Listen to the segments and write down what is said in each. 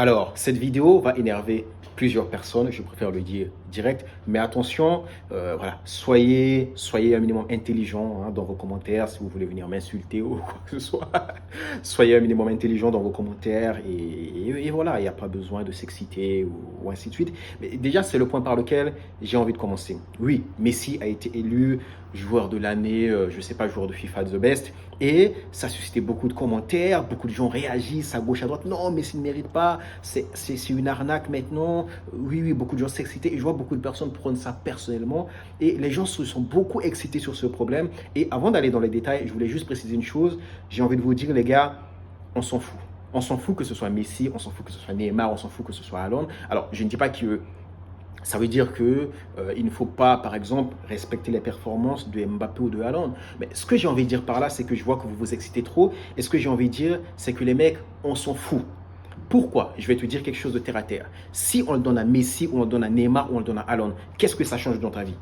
Alors, cette vidéo va énerver plusieurs personnes, je préfère le dire direct, mais attention, voilà, soyez un minimum intelligent dans vos commentaires, si vous voulez venir m'insulter ou quoi que ce soit, soyez un minimum intelligent dans vos commentaires, et voilà, il n'y a pas besoin de s'exciter ou ainsi de suite. Mais déjà, c'est le point par lequel j'ai envie de commencer. Oui, Messi a été élu joueur de l'année, je ne sais pas, joueur de FIFA The Best, et ça a suscité beaucoup de commentaires, beaucoup de gens réagissent à gauche, à droite. Non, Messi ne mérite pas, c'est une arnaque maintenant. Oui, oui, beaucoup de gens s'excitent et je vois beaucoup de personnes prendre ça personnellement. Et les gens se sont beaucoup excités sur ce problème. Et avant d'aller dans les détails, je voulais juste préciser une chose. J'ai envie de vous dire, les gars, on s'en fout. On s'en fout que ce soit Messi, on s'en fout que ce soit Neymar, on s'en fout que ce soit Haaland. Alors, je ne dis pas que ça veut dire il ne faut pas, par exemple, respecter les performances de Mbappé ou de Haaland. Mais ce que j'ai envie de dire par là, c'est que je vois que vous vous excitez trop. Et ce que j'ai envie de dire, c'est que les mecs, on s'en fout. Pourquoi? Je vais te dire quelque chose de terre à terre. Si on le donne à Messi, ou on le donne à Neymar, ou on le donne à Haaland, qu'est-ce que ça change dans ta vie?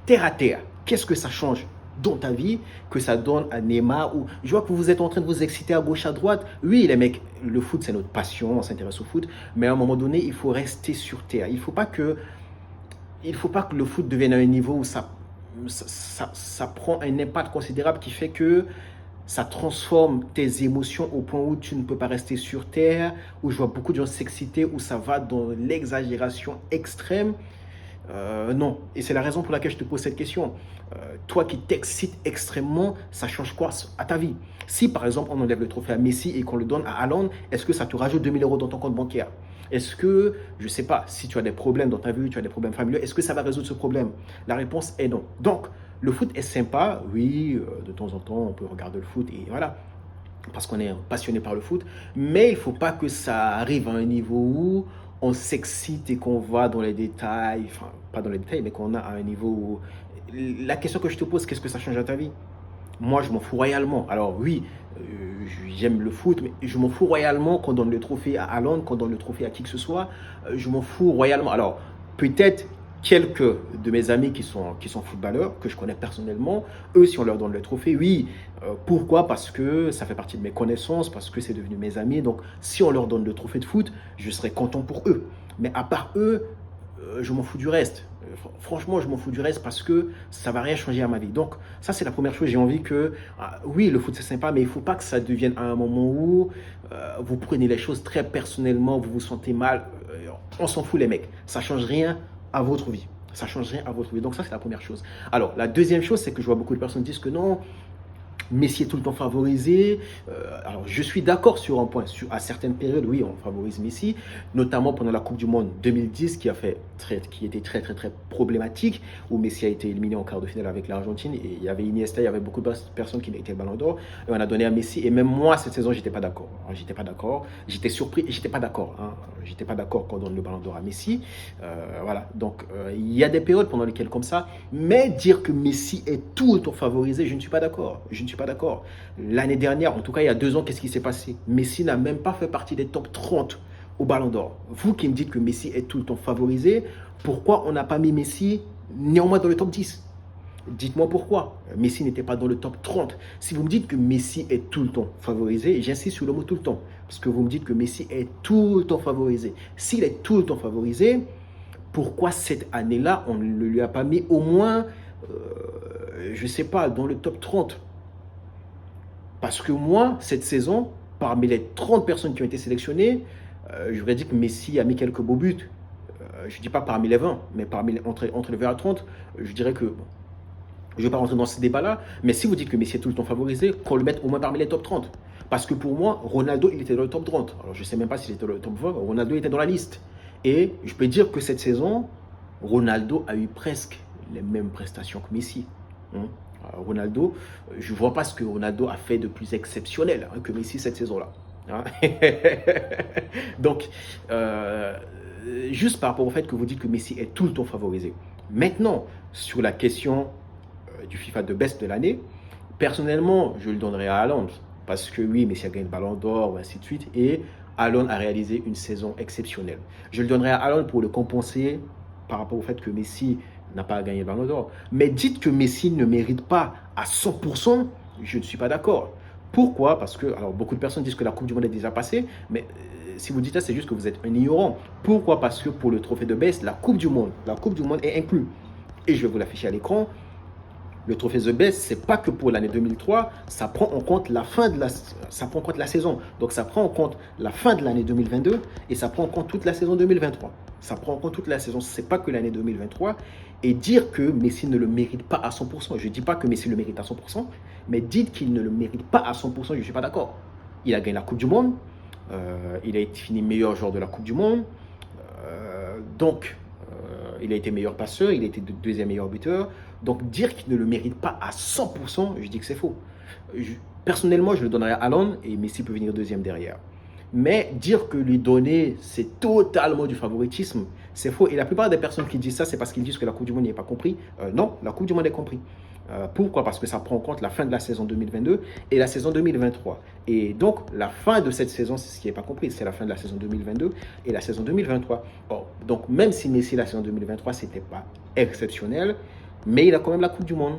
Terre à terre, qu'est-ce que ça change dans ta vie que ça donne à Neymar? Ou je vois que vous êtes en train de vous exciter à gauche, à droite. Oui, les mecs, le foot, c'est notre passion, on s'intéresse au foot. Mais à un moment donné, il faut rester sur terre. Il faut pas que le foot devienne à un niveau où ça prend un impact considérable qui fait que ça transforme tes émotions au point où tu ne peux pas rester sur terre, où je vois beaucoup de gens s'exciter, où ça va dans l'exagération extrême. Non. Et c'est la raison pour laquelle je te pose cette question. Toi qui t'excites extrêmement, ça change quoi à ta vie? Si par exemple on enlève le trophée à Messi et qu'on le donne à Haaland, est-ce que ça te rajoute 2000 euros dans ton compte bancaire? Est-ce que, je ne sais pas, si tu as des problèmes dans ta vie, tu as des problèmes familiaux, est-ce que ça va résoudre ce problème? La réponse est non. Donc, le foot est sympa, oui, de temps en temps on peut regarder le foot et voilà, parce qu'on est passionné par le foot, mais il ne faut pas que ça arrive à un niveau où on s'excite et qu'on va dans les détails, enfin, pas dans les détails, mais qu'on a à un niveau où... La question que je te pose, qu'est-ce que ça change à ta vie? Moi, je m'en fous royalement. Alors oui, j'aime le foot, mais je m'en fous royalement qu'on donne le trophée à Haaland, qu'on donne le trophée à qui que ce soit. Je m'en fous royalement. Alors, peut-être quelques de mes amis qui sont footballeurs, que je connais personnellement, eux, si on leur donne le trophée, oui. Pourquoi? Parce que ça fait partie de mes connaissances, parce que c'est devenu mes amis. Donc, si on leur donne le trophée de foot, je serai content pour eux. Mais à part eux, je m'en fous du reste. Franchement, je m'en fous du reste parce que ça va rien changer à ma vie. Donc, ça, c'est la première chose. J'ai envie que, oui, le foot, c'est sympa, mais il ne faut pas que ça devienne à un moment où vous prenez les choses très personnellement, vous vous sentez mal. On s'en fout, les mecs. Ça ne change rien à votre vie. Ça ne change rien à votre vie. Donc, ça, c'est la première chose. Alors, la deuxième chose, c'est que je vois beaucoup de personnes dire que non, Messi est tout le temps favorisé. Alors, je suis d'accord sur un point. À certaines périodes, oui, on favorise Messi, notamment pendant la Coupe du Monde 2010, qui était très, très, très problématique, où Messi a été éliminé en quart de finale avec l'Argentine. Et il y avait Iniesta, il y avait beaucoup de personnes qui méritaient le Ballon d'Or. Et on a donné à Messi. Et même moi, cette saison, j'étais pas d'accord. J'étais pas d'accord. J'étais surpris et j'étais pas d'accord. J'étais pas d'accord qu'on donne le Ballon d'Or à Messi. Voilà. Donc, il y a des périodes pendant lesquelles comme ça. Mais dire que Messi est tout le temps favorisé, je ne suis pas d'accord. Je ne suis pas d'accord. L'année dernière, en tout cas il y a 2 ans, qu'est-ce qui s'est passé? Messi n'a même pas fait partie des top 30 au Ballon d'Or. Vous qui me dites que Messi est tout le temps favorisé, pourquoi on n'a pas mis Messi néanmoins dans le top 10? Dites-moi pourquoi Messi n'était pas dans le top 30. Si vous me dites que Messi est tout le temps favorisé, j'insiste sur le mot tout le temps, parce que vous me dites que Messi est tout le temps favorisé. S'il est tout le temps favorisé, pourquoi cette année-là, on ne lui a pas mis au moins, je ne sais pas, dans le top 30? Parce que moi, cette saison, parmi les 30 personnes qui ont été sélectionnées, je voudrais dire que Messi a mis quelques beaux buts. Je ne dis pas parmi les 20, mais entre les 20 et 30, je dirais que, bon, je ne vais pas rentrer dans ce débat-là, mais si vous dites que Messi est tout le temps favorisé, qu'on le mette au moins parmi les top 30. Parce que pour moi, Ronaldo, il était dans le top 30. Alors je ne sais même pas s'il était dans le top 20, Ronaldo était dans la liste. Et je peux dire que cette saison, Ronaldo a eu presque les mêmes prestations que Messi. Ronaldo, je ne vois pas ce que Ronaldo a fait de plus exceptionnel que Messi cette saison-là. Donc, juste par rapport au fait que vous dites que Messi est tout le temps favorisé. Maintenant, sur la question du FIFA de best de l'année, personnellement, je le donnerai à Haaland. Parce que oui, Messi a gagné le Ballon d'Or, ainsi de suite. Et Haaland a réalisé une saison exceptionnelle. Je le donnerai à Haaland pour le compenser par rapport au fait que Messi n'a pas gagné le Ballon d'Or. Mais dites que Messi ne mérite pas à 100%, je ne suis pas d'accord. Pourquoi? Parce que, alors beaucoup de personnes disent que la Coupe du Monde est déjà passée, mais si vous dites ça, c'est juste que vous êtes un ignorant. Pourquoi? Parce que pour le trophée de best, la Coupe du Monde est inclue. Et je vais vous l'afficher à l'écran. Le trophée The Best, c'est pas que pour l'année 2003, ça prend en compte la fin de ça prend en compte la saison. Donc ça prend en compte la fin de l'année 2022 et ça prend en compte toute la saison 2023. Ça prend en compte toute la saison, c'est pas que l'année 2023. Et dire que Messi ne le mérite pas à 100%, je dis pas que Messi le mérite à 100%, mais dites qu'il ne le mérite pas à 100%, je suis pas d'accord. Il a gagné la Coupe du Monde, il a été fini meilleur joueur de la Coupe du Monde, il a été meilleur passeur, il a été deuxième meilleur buteur. Donc dire qu'il ne le mérite pas à 100%, je dis que c'est faux. Personnellement, je le donnerais à Haaland et Messi peut venir deuxième derrière. Mais dire que lui donner, c'est totalement du favoritisme, c'est faux. Et la plupart des personnes qui disent ça, c'est parce qu'ils disent que la Coupe du Monde n'est pas compris. Non, la Coupe du Monde est compris. Pourquoi? Parce que ça prend en compte la fin de la saison 2022 et la saison 2023. Et donc, la fin de cette saison, c'est ce qui n'est pas compris, c'est la fin de la saison 2022 et la saison 2023. Donc, même si Messi, la saison 2023, ce n'était pas exceptionnel, mais il a quand même la Coupe du Monde.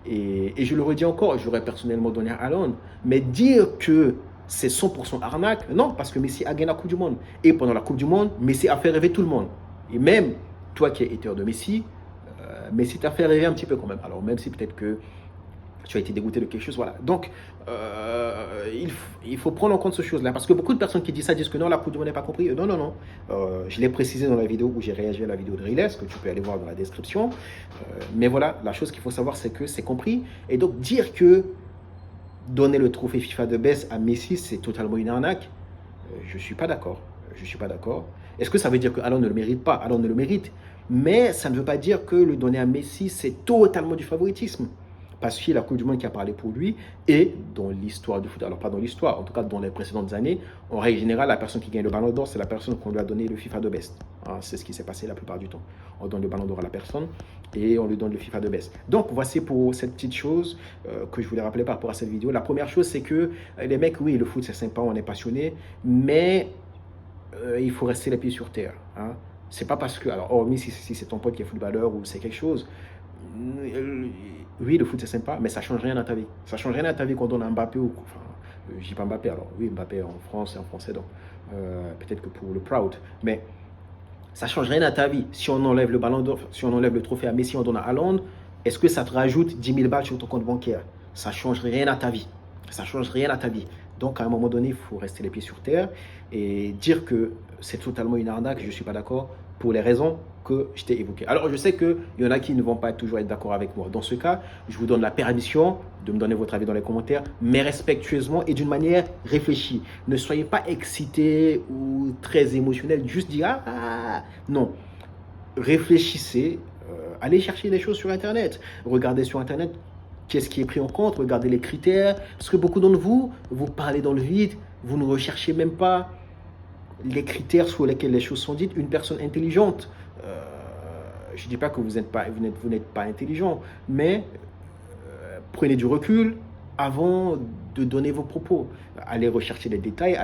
Et je le redis encore, j'aurais personnellement donné à Haaland. Mais dire que c'est 100% arnaque, non, parce que Messi a gagné la Coupe du Monde. Et pendant la Coupe du Monde, Messi a fait rêver tout le monde. Et même toi qui es hater de Messi, Messi t'a fait rêver un petit peu quand même. Alors même si peut-être que tu as été dégoûté de quelque chose, voilà. Donc, il faut prendre en compte ces choses-là. Parce que beaucoup de personnes qui disent ça disent que non, la Coupe du Monde n'est pas compris. Non, non, non. Je l'ai précisé dans la vidéo où j'ai réagi à la vidéo de Riles, que tu peux aller voir dans la description. Mais voilà, la chose qu'il faut savoir, c'est que c'est compris. Et donc, dire que donner le trophée FIFA de Best à Messi, c'est totalement une arnaque, je ne suis pas d'accord. Je suis pas d'accord. Est-ce que ça veut dire que Haaland ne le mérite pas? Haaland ne le mérite. Mais ça ne veut pas dire que le donner à Messi, c'est totalement du favoritisme. Parce qu'il y a la Coupe du Monde qui a parlé pour lui. Et dans l'histoire du foot, alors pas dans l'histoire, en tout cas dans les précédentes années, en règle générale, la personne qui gagne le ballon d'or, c'est la personne qu'on lui a donné le FIFA de Best. C'est ce qui s'est passé la plupart du temps. On donne le ballon d'or à la personne et on lui donne le FIFA de Best. Donc voici pour cette petite chose que je voulais rappeler par rapport à cette vidéo. La première chose, c'est que les mecs, oui, le foot c'est sympa, on est passionné, mais il faut rester les pieds sur terre. C'est pas parce que, alors hormis si c'est ton pote qui est footballeur ou c'est quelque chose, oui, le foot c'est sympa, mais ça change rien à ta vie. Ça change rien à ta vie quand on donne un Mbappé ou, enfin, je dis pas Mbappé, alors oui, Mbappé en France et en français, donc peut-être que pour le Proud, mais ça change rien à ta vie. Si on enlève le ballon d'or, si on enlève le trophée à Messi, on donne à Haaland, est-ce que ça te rajoute 10 000 balles sur ton compte bancaire? Ça change rien à ta vie. Ça change rien à ta vie. Donc, à un moment donné, il faut rester les pieds sur terre et dire que c'est totalement une arnaque. Je ne suis pas d'accord pour les raisons que je t'ai évoquées. Alors, je sais qu'il y en a qui ne vont pas toujours être d'accord avec moi. Dans ce cas, je vous donne la permission de me donner votre avis dans les commentaires, mais respectueusement et d'une manière réfléchie. Ne soyez pas excités ou très émotionnels. Juste dire, non. Réfléchissez, allez chercher des choses sur Internet. Regardez sur Internet qu'est-ce qui est pris en compte, regardez les critères. Parce que beaucoup d'entre vous, vous parlez dans le vide, vous ne recherchez même pas les critères sur lesquels les choses sont dites. Une personne intelligente, je ne dis pas que vous n'êtes pas intelligent, mais prenez du recul avant de donner vos propos. Allez rechercher les détails,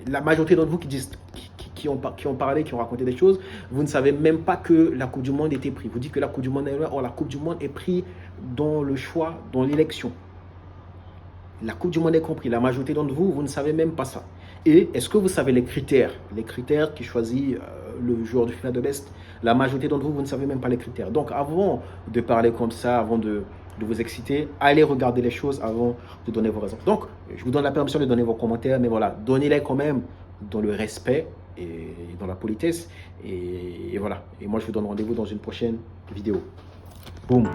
la majorité d'entre vous qui ont parlé, qui ont raconté des choses, vous ne savez même pas que la Coupe du Monde était prise. Vous dites que la Coupe du Monde est là, or la Coupe du Monde est prise dans le choix, dans l'élection. La Coupe du Monde est comprise. La majorité d'entre vous, vous ne savez même pas ça. Et est-ce que vous savez les critères qui choisit le joueur du FIFA de Best? La majorité d'entre vous, vous ne savez même pas les critères. Donc avant de parler comme ça, avant de vous exciter, allez regarder les choses avant de donner vos raisons. Donc, je vous donne la permission de donner vos commentaires, mais voilà, donnez-les quand même dans le respect et dans la politesse. Et voilà. Et moi, je vous donne rendez-vous dans une prochaine vidéo. Boum.